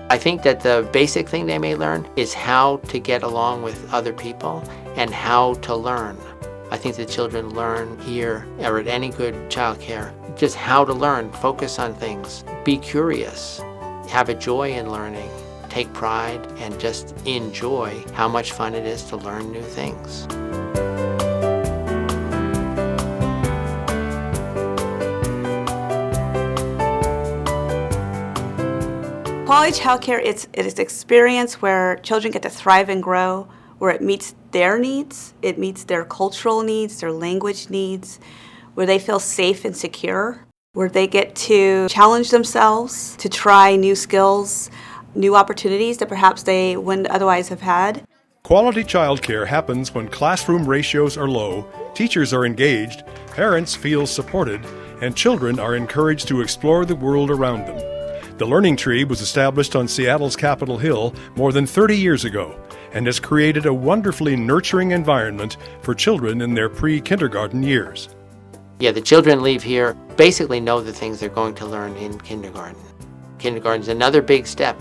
I think that the basic thing they may learn is how to get along with other people and how to learn. I think the children learn here or at any good childcare just how to learn, focus on things, be curious, have a joy in learning, take pride, and just enjoy how much fun it is to learn new things. Quality childcare, it's an experience where children get to thrive and grow, where it meets their needs, it meets their cultural needs, their language needs, where they feel safe and secure, where they get to challenge themselves to try new skills, new opportunities that perhaps they wouldn't otherwise have had. Quality childcare happens when classroom ratios are low, teachers are engaged, parents feel supported, and children are encouraged to explore the world around them. The Learning Tree was established on Seattle's Capitol Hill more than 30 years ago and has created a wonderfully nurturing environment for children in their pre-kindergarten years. Yeah, the children leave here basically know the things they're going to learn in kindergarten. Kindergarten is another big step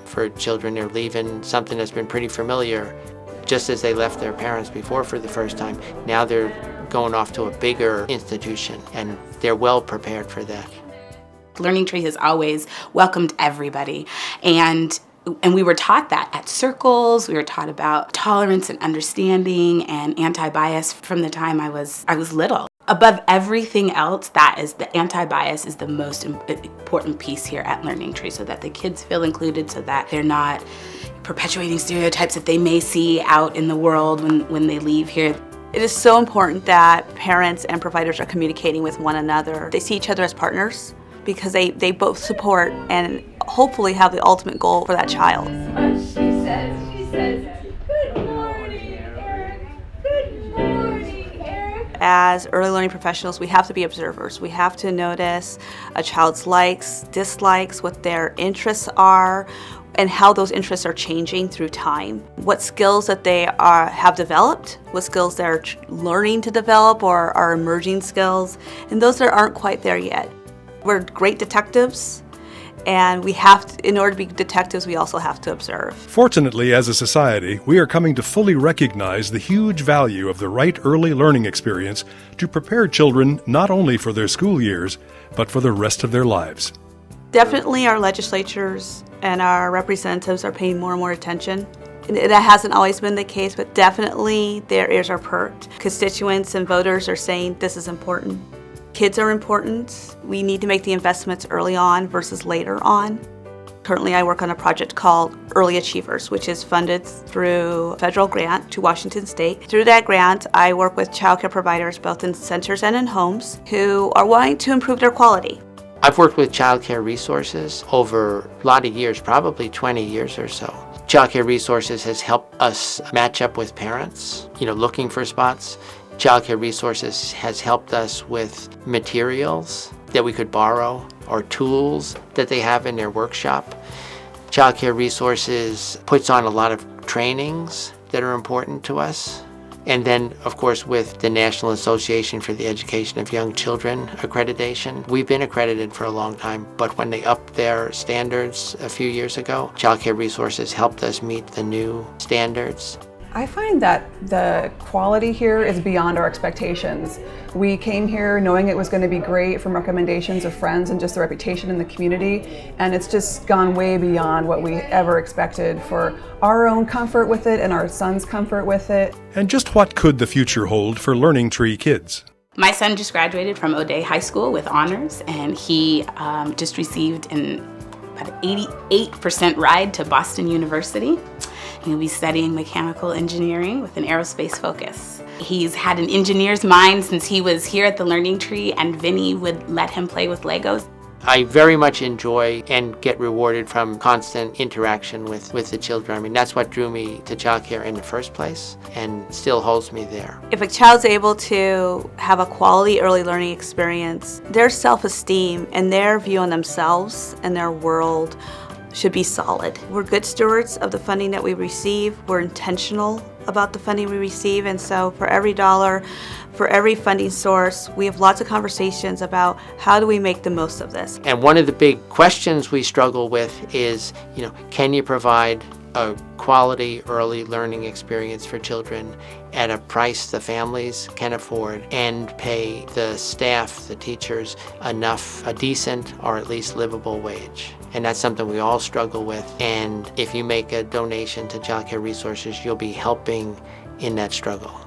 for children. They're leaving something that's been pretty familiar just as they left their parents before for the first time. Now they're going off to a bigger institution and they're well prepared for that. Learning Tree has always welcomed everybody, and we were taught that at circles. We were taught about tolerance and understanding and anti-bias from the time I was little. Above everything else, that is the anti-bias is the most important piece here at Learning Tree, so that the kids feel included, so that they're not perpetuating stereotypes that they may see out in the world when they leave here. It is so important that parents and providers are communicating with one another. They see each other as partners, because they both support and hopefully have the ultimate goal for that child. She says, good morning, Eric. Good morning, Eric. As early learning professionals, we have to be observers. We have to notice a child's likes, dislikes, what their interests are, and how those interests are changing through time. What skills that they have developed, what skills they're learning to develop or are emerging skills, and those that aren't quite there yet. We're great detectives, and in order to be detectives, we also have to observe. Fortunately, as a society, we are coming to fully recognize the huge value of the right early learning experience to prepare children not only for their school years, but for the rest of their lives. Definitely our legislatures and our representatives are paying more and more attention. That hasn't always been the case, but definitely their ears are perked. Constituents and voters are saying this is important. Kids are important. We need to make the investments early on versus later on. Currently, I work on a project called Early Achievers, which is funded through a federal grant to Washington State. Through that grant, I work with childcare providers both in centers and in homes who are wanting to improve their quality. I've worked with childcare resources over a lot of years, probably 20 years or so. Childcare resources has helped us match up with parents, looking for spots. Childcare Resources has helped us with materials that we could borrow or tools that they have in their workshop. Childcare Resources puts on a lot of trainings that are important to us. And then, of course, with the National Association for the Education of Young Children Accreditation. We've been accredited for a long time, but when they upped their standards a few years ago, Childcare Resources helped us meet the new standards. I find that the quality here is beyond our expectations. We came here knowing it was going to be great from recommendations of friends and just the reputation in the community, and it's just gone way beyond what we ever expected for our own comfort with it and our son's comfort with it. And just what could the future hold for Learning Tree kids? My son just graduated from O'Day High School with honors, and he just received about an 88% ride to Boston University. He'll be studying mechanical engineering with an aerospace focus. He's had an engineer's mind since he was here at the Learning Tree, and Vinnie would let him play with Legos. I very much enjoy and get rewarded from constant interaction with the children. I mean, that's what drew me to childcare in the first place and still holds me there. If a child's able to have a quality early learning experience, their self-esteem and their view on themselves and their world should be solid. We're good stewards of the funding that we receive. We're intentional about the funding we receive, and so for every dollar, for every funding source, we have lots of conversations about how do we make the most of this. And one of the big questions we struggle with is, can you provide a quality early learning experience for children at a price the families can afford, and pay the staff, the teachers, a decent or at least livable wage? And that's something we all struggle with. And if you make a donation to Childcare Resources, you'll be helping in that struggle.